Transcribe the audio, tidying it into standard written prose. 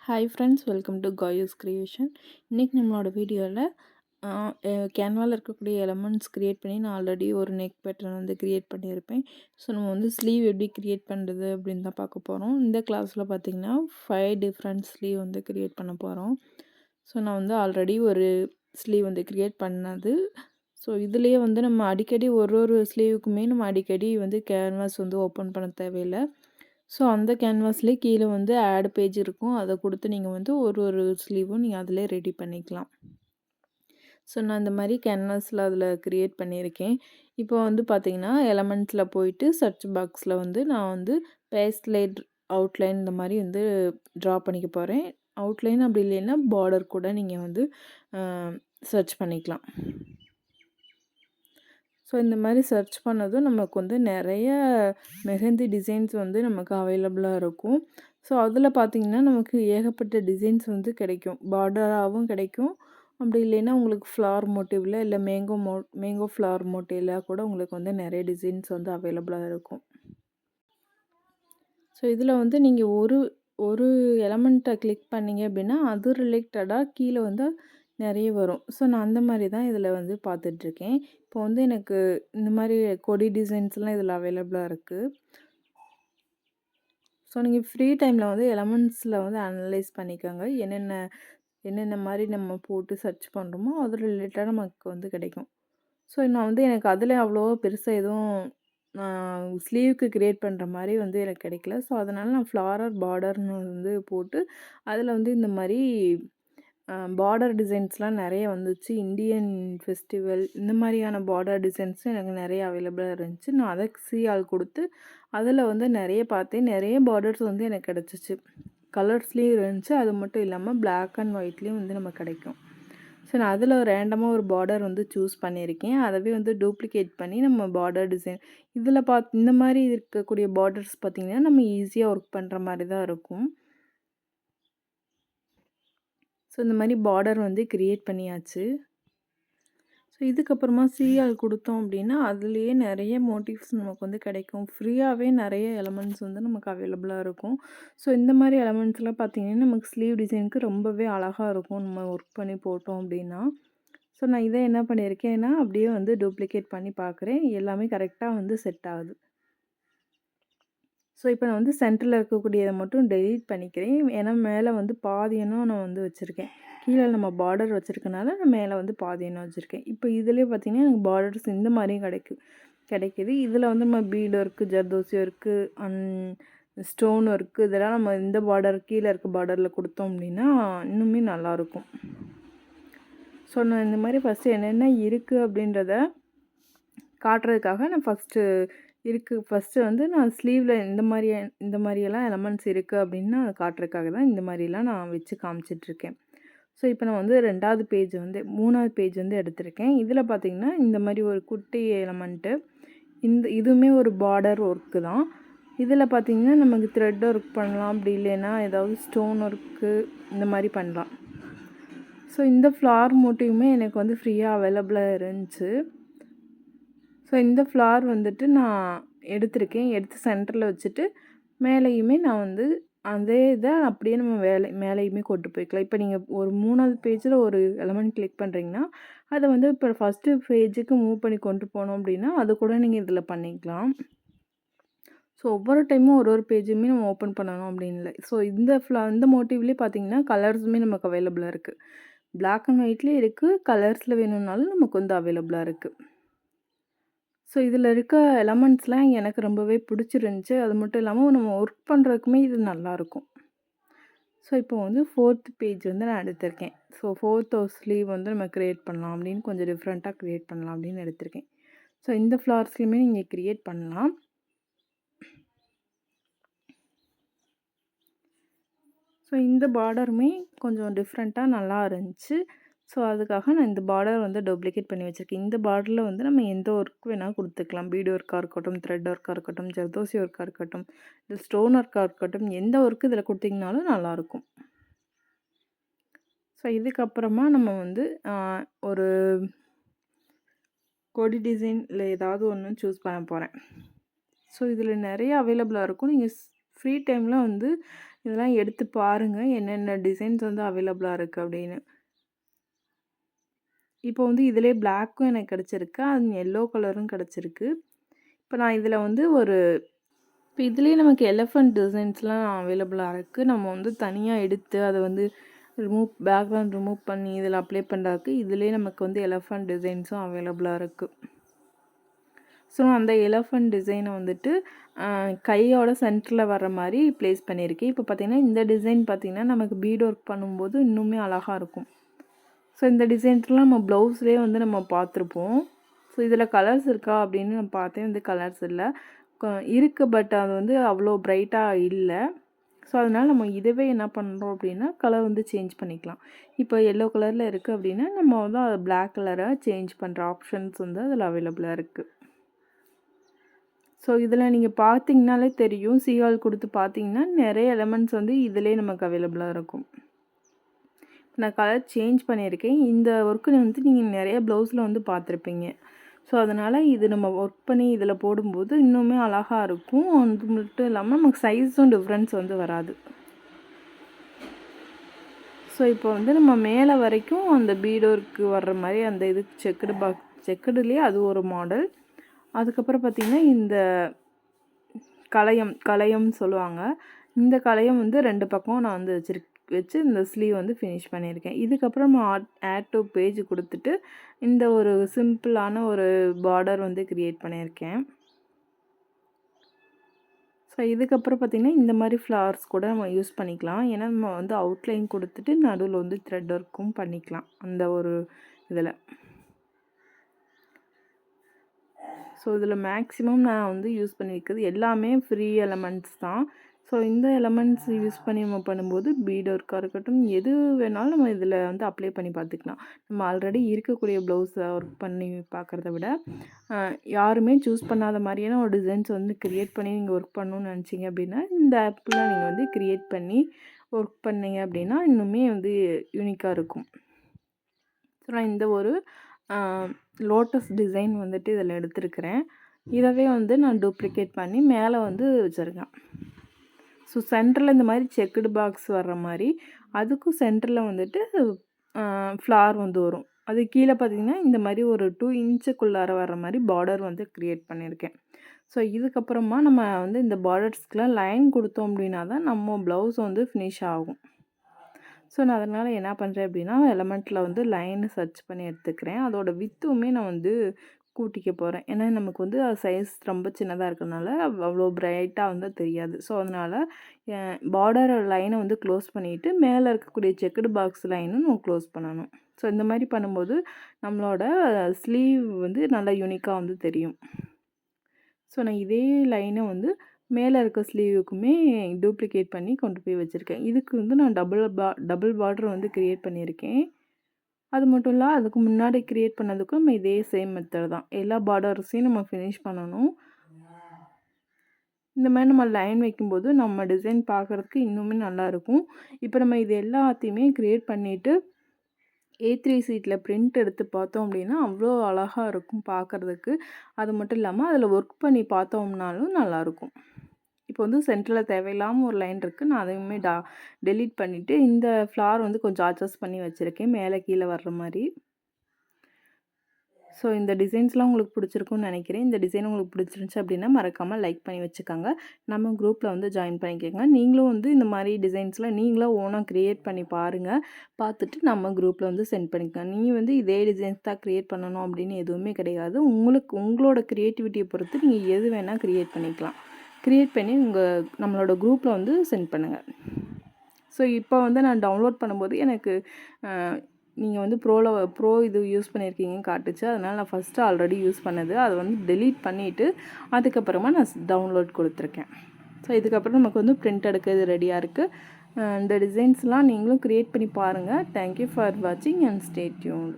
Hi friends, welcome to Kayu's creation. இன்றைக்கி நம்மளோட வீடியோவில் கேன்வாவில் இருக்கக்கூடிய எலமெண்ட்ஸ் க்ரியேட் பண்ணி நான் ஆல்ரெடி ஒரு நெக் பேட்டர்ன் வந்து க்ரியேட் பண்ணியிருப்பேன். ஸோ நம்ம வந்து ஸ்லீவ் எப்படி க்ரியேட் பண்ணுறது அப்படின்னு தான் பார்க்க போகிறோம். இந்த கிளாஸில் பார்த்திங்கன்னா 5 டிஃப்ரெண்ட் ஸ்லீவ் வந்து க்ரியேட் பண்ண போகிறோம். ஸோ நான் வந்து ஆல்ரெடி ஒரு ஸ்லீவ் வந்து க்ரியேட் பண்ணது. ஸோ இதுலேயே வந்து நம்ம அடிக்கடி ஒரு ஸ்லீவுக்குமே நம்ம அடிக்கடி வந்து கேன்வாஸ் வந்து ஓப்பன் பண்ண தேவையில்லை. ஸோ அந்த கேன்வாஸ்லேயே கீழே வந்து ஆட் பேஜ் இருக்கும். அதை கொடுத்து நீங்கள் வந்து ஒரு ஸ்லீவும் நீங்கள் அதிலே ரெடி பண்ணிக்கலாம். ஸோ நான் இந்த மாதிரி கேன்வாஸில் அதில் க்ரியேட் பண்ணியிருக்கேன். இப்போ வந்து பார்த்திங்கன்னா எலமெண்ட்ஸில் போயிட்டு சர்ச் பாக்ஸில் வந்து நான் வந்து பேஸ்ட்லைட் அவுட்லைன் இந்த மாதிரி வந்து ட்ரா பண்ணிக்க போகிறேன். அவுட்லைன் அப்படி இல்லைன்னா பார்டர் கூட நீங்கள் வந்து சர்ச் பண்ணிக்கலாம். ஸோ இந்த மாதிரி சர்ச் பண்ணதும் நமக்கு வந்து நிறைய மெஹந்தி டிசைன்ஸ் வந்து நமக்கு அவைலபிளாக இருக்கும். ஸோ அதில் பார்த்திங்கன்னா நமக்கு ஏகப்பட்ட டிசைன்ஸ் வந்து கிடைக்கும். பார்டராகவும் கிடைக்கும். அப்படி இல்லைன்னா உங்களுக்கு ஃப்ளார் மோட்டிவில் இல்லை மேங்கோ ஃப்ளார் மோட்டிவில் கூட உங்களுக்கு வந்து நிறைய டிசைன்ஸ் வந்து அவைலபிளாக இருக்கும். ஸோ இதில் வந்து நீங்கள் ஒரு எலமெண்ட்டை கிளிக் பண்ணிங்க அப்படின்னா அது ரிலேட்டடாக கீழே வந்து நிறைய வரும். ஸோ நான் அந்த மாதிரி தான் இதில் வந்து பார்த்துட்ருக்கேன். இப்போ வந்து எனக்கு இந்த மாதிரி கொடி டிசைன்ஸ்லாம் இதில் அவைலபிளாக இருக்குது. ஸோ நீங்கள் ஃப்ரீ டைமில் வந்து எலமெண்ட்ஸில் வந்து அனலைஸ் பண்ணிக்கோங்க. என்னென்ன மாதிரி நம்ம போட்டு சர்ச் பண்ணுறோமோ அது ரிலேட்டடாக நமக்கு வந்து கிடைக்கும். ஸோ நான் வந்து எனக்கு அதில் அவ்வளோவா பெருசாக எதுவும் ஸ்லீவுக்கு க்ரியேட் பண்ணுற மாதிரி வந்து எனக்கு கிடைக்கல. ஸோ அதனால் நான் ஃப்ளாரர் பார்டர்னு வந்து போட்டு அதில் வந்து இந்த மாதிரி பார்டர் டிசைன்ஸ்லாம் நிறைய வந்துச்சு. இந்தியன் ஃபெஸ்டிவல் இந்த மாதிரியான பார்டர் டிசைன்ஸும் எனக்கு நிறைய அவைலபிளாக இருந்துச்சு. நான் அதை சிஆல் கொடுத்து அதில் வந்து நிறைய பார்த்தேன். நிறைய பார்டர்ஸ் வந்து எனக்கு கிடச்சிச்சு. கலர்ஸ்லேயும் இருந்துச்சு. அது மட்டும் இல்லாமல் பிளாக் அண்ட் ஒயிட்லேயும் வந்து நமக்கு கிடைக்கும். ஸோ நான் அதில் ரேண்டமாக ஒரு பார்டர் வந்து சூஸ் பண்ணியிருக்கேன். அதவே வந்து டூப்ளிகேட் பண்ணி நம்ம பார்டர் டிசைன் இதில் இந்த மாதிரி இருக்கக்கூடிய பார்டர்ஸ் பார்த்திங்கன்னா நம்ம ஈஸியாக ஒர்க் பண்ணுற மாதிரி தான் இருக்கும். ஸோ இந்த மாதிரி பார்டர் வந்து க்ரியேட் பண்ணியாச்சு. ஸோ இதுக்கப்புறமா சிஆல் கொடுத்தோம் அப்படின்னா அதுலேயே நிறைய மோட்டிவ்ஸ் நமக்கு வந்து கிடைக்கும். ஃப்ரீயாகவே நிறைய எலமெண்ட்ஸ் வந்து நமக்கு அவைலபிளாக இருக்கும். ஸோ இந்த மாதிரி எலமெண்ட்ஸ்லாம் பார்த்திங்கன்னா நமக்கு ஸ்லீவ் டிசைனுக்கு ரொம்பவே அழகாக இருக்கும் நம்ம ஒர்க் பண்ணி போட்டோம் அப்படின்னா. ஸோ நான் இதை என்ன பண்ணியிருக்கேன்னா அப்படியே வந்து டூப்ளிகேட் பண்ணி பார்க்குறேன். எல்லாமே கரெக்டாக வந்து செட் ஆகுது. ஸோ இப்போ நான் வந்து சென்டரில் இருக்கக்கூடியதை மட்டும் டெலீட் பண்ணிக்கிறேன். ஏன்னா மேலே வந்து பாதியனும் நான் வந்து வச்சுருக்கேன். கீழே நம்ம பார்டர் வச்சுருக்கனால நான் மேலே வந்து பாதியனும் வச்சுருக்கேன். இப்போ இதிலே பார்த்திங்கன்னா எனக்கு பார்டர்ஸ் இந்த மாதிரியும் கிடைக்கிது. இதில் வந்து நம்ம bead work, zardozi work, stone work இதெல்லாம் நம்ம இந்த பார்டர் கீழே இருக்க பார்டரில் கொடுத்தோம் அப்படின்னா இன்னுமே நல்லாயிருக்கும். ஸோ நான் இந்த மாதிரி ஃபஸ்ட்டு என்னென்ன இருக்குது அப்படின்றத காட்டுறதுக்காக நான் ஃபஸ்ட்டு வந்து நான் ஸ்லீவில் இந்த மாதிரியெல்லாம் எலமெண்ட்ஸ் இருக்குது அப்படின்னு நான் காட்டுறதுக்காக தான் இந்த மாதிரிலாம் நான் வச்சு காமிச்சிட்ருக்கேன். ஸோ இப்போ நான் வந்து 3வது பேஜ் வந்து எடுத்திருக்கேன். இதில் பார்த்திங்கன்னா இந்த மாதிரி ஒரு குட்டி எலமெண்ட்டு இதுவுமே ஒரு பார்டர் ஒர்க்கு தான். இதில் பார்த்திங்கன்னா நமக்கு த்ரெட் ஒர்க் பண்ணலாம். அப்படி இல்லைன்னா ஏதாவது ஸ்டோன் ஒர்க்கு இந்த மாதிரி பண்ணலாம். ஸோ இந்த ஃப்ளார் மோட்டிவுமே எனக்கு வந்து ஃப்ரீயாக அவைலபிளாக இருந்துச்சு. ஸோ இந்த ஃப்ளார் வந்துட்டு நான் எடுத்து சென்டரில் வச்சுட்டு மேலேயுமே நான் வந்து அதே இதை அப்படியே நம்ம மேலேயுமே கொண்டு போய்க்கலாம். இப்போ நீங்கள் ஒரு 3வது பேஜில் ஒரு எலமெண்ட் கிளிக் பண்ணுறீங்கன்னா அதை வந்து இப்போ ஃபஸ்ட்டு பேஜுக்கு மூவ் பண்ணி கொண்டு போனோம் அப்படின்னா அது கூட நீங்கள் இதில் பண்ணிக்கலாம். ஸோ ஒவ்வொரு டைமும் ஒரு பேஜுமே நம்ம ஓப்பன் பண்ணணும் அப்படின்னு இல்லை. ஸோ இந்த மோட்டிவ்லேயே பார்த்திங்கன்னா கலர்ஸுமே நமக்கு அவைலபிளாக இருக்குது. பிளாக் அண்ட் ஒயிட்லேயே இருக்குது. கலர்ஸில் வேணும்னாலும் நமக்கு வந்து அவைலபிளாக இருக்குது. ஸோ இதில் இருக்க எலமெண்ட்ஸ்லாம் எனக்கு ரொம்பவே பிடிச்சிருந்துச்சி. அது மட்டும் இல்லாமல் நம்ம ஒர்க் பண்ணுறதுக்குமே இது நல்லாயிருக்கும். ஸோ இப்போ வந்து 4th பேஜ் வந்து நான் எடுத்திருக்கேன். ஸோ 4th ஸ்லீவ் வந்து நம்ம க்ரியேட் பண்ணலாம் அப்படின்னு கொஞ்சம் டிஃப்ரெண்ட்டாக க்ரியேட் பண்ணலாம் அப்படின்னு எடுத்திருக்கேன். ஸோ இந்த ஃப்ளார்ஸ்லையுமே நீங்கள் க்ரியேட் பண்ணலாம். ஸோ இந்த பார்டருமே கொஞ்சம் டிஃப்ரெண்ட்டாக நல்லா இருந்துச்சு. ஸோ அதுக்காக நான் இந்த பார்டர் வந்து டூப்ளிகேட் பண்ணி வச்சுருக்கேன். இந்த பார்டரில் வந்து நம்ம எந்த ஒர்க் வேணால் கொடுத்துக்கலாம். பீடு ஒர்க்காக இருக்கட்டும், த்ரெட் ஒர்க்காக இருக்கட்டும், ஜர்தோசி ஒர்க்காக இருக்கட்டும், இல்லை ஸ்டோன் ஒர்க்காக இருக்கட்டும், எந்த ஒர்க்கு இதில் கொடுத்திங்கனாலும் நல்லாயிருக்கும். ஸோ இதுக்கப்புறமா நம்ம வந்து ஒரு கொடி டிசைன் இல்லை ஏதாவது ஒன்று சூஸ் பண்ண போகிறேன். ஸோ இதில் நிறைய அவைலபிளாக இருக்கும். நீங்கள் ஃப்ரீ டைமில் வந்து இதெல்லாம் எடுத்து பாருங்கள் என்னென்ன டிசைன்ஸ் வந்து அவைலபிளாக இருக்குது அப்படின்னு. இப்போ வந்து இதிலே பிளாக்கும் எனக்கு கிடச்சிருக்கு, அது எல்லோ கலரும் கிடச்சிருக்கு. இப்போ நான் இதில் வந்து இப்போ இதுலேயே நமக்கு எலிஃபண்ட் டிசைன்ஸ்லாம் அவைலபிளாக இருக்குது. நம்ம வந்து தனியாக எடுத்து அதை வந்து பேக்ரவுண்ட் ரிமூவ் பண்ணி இதில் அப்ளை பண்ணுறதுக்கு இதிலே நமக்கு வந்து எலிஃபண்ட் டிசைன்ஸும் அவைலபிளாக இருக்குது. ஸோ அந்த எலிஃபண்ட் டிசைனை வந்துட்டு கையோட சென்டரில் வர்ற மாதிரி ப்ளேஸ் பண்ணியிருக்கேன். இப்போ பார்த்திங்கன்னா இந்த டிசைன் பார்த்திங்கன்னா நமக்கு பீட் ஒர்க் பண்ணும்போது இன்னுமே அழகாக இருக்கும். ஸோ இந்த டிசைன்ஸ்லாம் நம்ம ப்ளவுஸ்லேயே வந்து நம்ம பார்த்துருப்போம். ஸோ இதில் கலர்ஸ் இருக்கா அப்படின்னு நான் பார்த்தேன். வந்து கலர்ஸ் இல்லை இருக்குது, பட் அது வந்து அவ்வளோ ப்ரைட்டாக இல்லை. ஸோ அதனால் நம்ம இதுவே என்ன பண்ணுறோம் அப்படின்னா கலர் வந்து சேஞ்ச் பண்ணிக்கலாம். இப்போ எல்லோ கலரில் இருக்குது அப்படின்னா நம்ம வந்து அதை பிளாக் கலராக சேஞ்ச் பண்ணுற ஆப்ஷன்ஸ் வந்து அதில் அவைலபிளாக இருக்குது. ஸோ இதில் நீங்கள் பார்த்தீங்கனாலே தெரியும், சீகால் கொடுத்து பார்த்தீங்கன்னா நிறைய எலமெண்ட்ஸ் வந்து இதிலே நமக்கு அவைலபிளாக இருக்கும். நான் கலர் சேஞ்ச் பண்ணியிருக்கேன். இந்த ஒர்க்கு வந்து நீங்கள் நிறைய ப்ளவுஸில் வந்து பார்த்துருப்பீங்க. ஸோ அதனால் இது நம்ம ஒர்க் பண்ணி இதில் போடும்போது இன்னுமே அழகாக இருக்கும். அது மட்டும் இல்லாமல் நமக்கு சைஸும் டிஃப்ரென்ஸ் வந்து வராது. ஸோ இப்போ வந்து நம்ம மேலே வரைக்கும் அந்த பீட் ஒர்க்கு வர்ற மாதிரி அந்த இது செக்குடுலேயே அது ஒரு மாடல். அதுக்கப்புறம் பார்த்திங்கன்னா இந்த கலையம்னு சொல்லுவாங்க. இந்த கலையம் வந்து 2 பக்கம் நான் வந்து வச்சு இந்த ஸ்லீவ் வந்து ஃபினிஷ் பண்ணியிருக்கேன். இதுக்கப்புறம் ஆட் டு பேஜ் கொடுத்துட்டு இந்த ஒரு சிம்பிளான ஒரு பார்டர் வந்து க்ரியேட் பண்ணியிருக்கேன். ஸோ இதுக்கப்புறம் பார்த்திங்கன்னா இந்த மாதிரி ஃப்ளவர்ஸ் கூட நம்ம யூஸ் பண்ணிக்கலாம். ஏன்னா நம்ம வந்து அவுட்லைன் கொடுத்துட்டு நடுவில் வந்து த்ரெட் ஒர்க்கும் பண்ணிக்கலாம் அந்த ஒரு இதில். ஸோ இதில் மேக்ஸிமம் நான் வந்து யூஸ் பண்ணியிருக்கிறது எல்லாமே ஃப்ரீ எலமெண்ட்ஸ் தான். ஸோ இந்த எலமெண்ட்ஸ் யூஸ் பண்ணி நம்ம பண்ணும்போது பீட் ஒர்க்காக இருக்கட்டும் எது வேணாலும் நம்ம இதில் வந்து அப்ளை பண்ணி பார்த்துக்கலாம். நம்ம ஆல்ரெடி இருக்கக்கூடிய ப்ளவுஸை ஒர்க் பண்ணி பார்க்குறத விட யாருமே சூஸ் பண்ணாத மாதிரியான ஒரு டிசைன்ஸ் வந்து க்ரியேட் பண்ணி நீங்கள் ஒர்க் பண்ணணும்னு நினச்சிங்க அப்படின்னா இந்த ஆப்பில் நீங்கள் வந்து க்ரியேட் பண்ணி ஒர்க் பண்ணிங்க அப்படின்னா இன்னுமே வந்து யூனிக்காக இருக்கும். ஸோ நான் இந்த ஒரு லோட்டஸ் டிசைன் வந்துட்டு இதில் எடுத்துருக்கிறேன். இதவே வந்து நான் டூப்ளிகேட் பண்ணி மேலே வந்து வச்சுருக்கேன். ஸோ சென்டரில் இந்த மாதிரி செக்குடு பாக்ஸ் வர்ற மாதிரி அதுக்கும் சென்டரில் வந்துட்டு ஃப்ளார் வந்து வரும். அது கீழே பார்த்திங்கன்னா இந்த மாதிரி ஒரு 2 இன்ச்சுக்குள்ளார வர்ற மாதிரி பார்டர் வந்து க்ரியேட் பண்ணியிருக்கேன். ஸோ இதுக்கப்புறமா நம்ம வந்து இந்த பார்டர்ஸ்க்கெலாம் லைன் கொடுத்தோம் அப்படின்னா தான் நம்ம ப்ளவுஸ் வந்து ஃபினிஷ் ஆகும். ஸோ நான் அதனால் என்ன பண்ணுறேன் அப்படின்னா எலமெண்ட்டில் வந்து லைனை சர்ச் பண்ணி எடுத்துக்கிறேன். அதோட வித்துமே நான் வந்து கூட்டிக்க போகிறேன். ஏன்னா நமக்கு வந்து சைஸ் ரொம்ப சின்னதாக இருக்கிறதுனால அவ்வளோ பிரைட்டாக வந்து தெரியாது. ஸோ அதனால் பார்டர் லைனை வந்து க்ளோஸ் பண்ணிவிட்டு மேலே இருக்கக்கூடிய செக்குடு பாக்ஸ் லைனும் நம்ம க்ளோஸ் பண்ணணும். ஸோ இந்த மாதிரி பண்ணும்போது நம்மளோட ஸ்லீவ் வந்து நல்லா யூனிக்காக வந்து தெரியும். ஸோ நான் இதே லைனை வந்து மேலே இருக்க ஸ்லீவுக்குமே டூப்ளிகேட் பண்ணி கொண்டு போய் வச்சுருக்கேன். இதுக்கு வந்து நான் டபுள் பார்டர் வந்து க்ரியேட் பண்ணியிருக்கேன். அது மட்டும் இல்லை அதுக்கு முன்னாடி க்ரியேட் பண்ணதுக்கும் நம்ம இதே சேம் மெத்தட் தான். எல்லா பார்டர்ஸையும் நம்ம ஃபினிஷ் பண்ணணும். இந்த மாதிரி நம்ம லைன் வைக்கும்போது நம்ம டிசைன் பார்க்குறதுக்கு இன்னுமே நல்லாயிருக்கும். இப்போ நம்ம இது எல்லாத்தையுமே க்ரியேட் பண்ணிவிட்டு A3 சீட்டில் பிரிண்ட் எடுத்து பார்த்தோம் அப்படின்னா அவ்வளோ அழகாக இருக்கும் பார்க்குறதுக்கு. அது மட்டும் இல்லாமல் அதில் ஒர்க் பண்ணி பார்த்தோம்னாலும் நல்லாயிருக்கும். இப்போ வந்து சென்டரில் தேவையில்லாமல் ஒரு லைன் இருக்குது. நான் அதையுமே டெலீட் பண்ணிவிட்டு இந்த ஃப்ளார் வந்து கொஞ்சம் அட்ஜஸ்ட் பண்ணி வச்சுருக்கேன் மேலே கீழே வர்ற மாதிரி. ஸோ இந்த டிசைன்ஸ்லாம் உங்களுக்கு பிடிச்சிருக்கும்னு நினைக்கிறேன். இந்த டிசைன் உங்களுக்கு பிடிச்சிருந்துச்சி அப்படின்னா மறக்காமல் லைக் பண்ணி வச்சுக்கோங்க. நம்ம குரூப்பில் வந்து ஜாயின் பண்ணிக்கோங்க. நீங்களும் வந்து இந்த மாதிரி டிசைன்ஸ்லாம் நீங்களாக ஓனாக க்ரியேட் பண்ணி பாருங்கள். பார்த்துட்டு நம்ம குரூப்பில் வந்து சென்ட் பண்ணிக்கோங்க. நீங்கள் வந்து இதே டிசைன்ஸ் தான் க்ரியேட் பண்ணணும் அப்படின்னு எதுவுமே கிடையாது. உங்களோட க்ரியேட்டிவிட்டியை பொறுத்து நீங்கள் எது வேணால் க்ரியேட் பண்ணிக்கலாம். க்ரியேட் பண்ணி நம்மளோட குரூப்பில் வந்து சென்ட் பண்ணுங்கள். ஸோ இப்போ வந்து நான் டவுன்லோட் பண்ணும்போது எனக்கு நீங்கள் வந்து ப்ரோ இது யூஸ் பண்ணியிருக்கீங்கன்னு காட்டுச்சு. அதனால் நான் ஃபஸ்ட்டு ஆல்ரெடி யூஸ் பண்ணது அதை வந்து டெலீட் பண்ணிவிட்டு அதுக்கப்புறமா நான் டவுன்லோட் கொடுத்துருக்கேன். ஸோ இதுக்கப்புறம் நமக்கு வந்து பிரிண்ட் எடுக்கிறது ரெடியாக இருக்குது. இந்த டிசைன்ஸ்லாம் நீங்களும் க்ரியேட் பண்ணி பாருங்கள். தேங்க்யூ ஃபார் வாட்சிங் அண்ட் ஸ்டே டியூன்ட்.